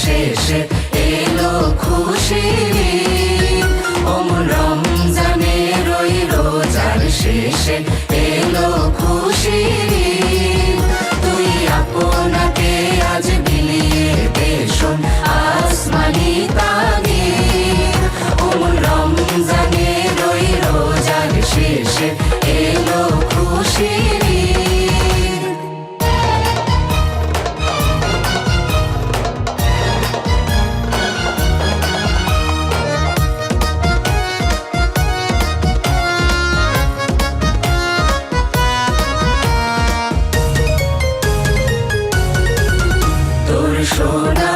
শেষে এলো খুশির ঈদ। অমন রমজানের ওই রোজার শেষে এলো খুশির ঈদ। তুই আপনাকে আজ বিলিয়ে দে শোন আসমানি তাগিদ। অমন রমজানের ওই রোজার শেষে এলো খুশির ঈদ। তোর সোনা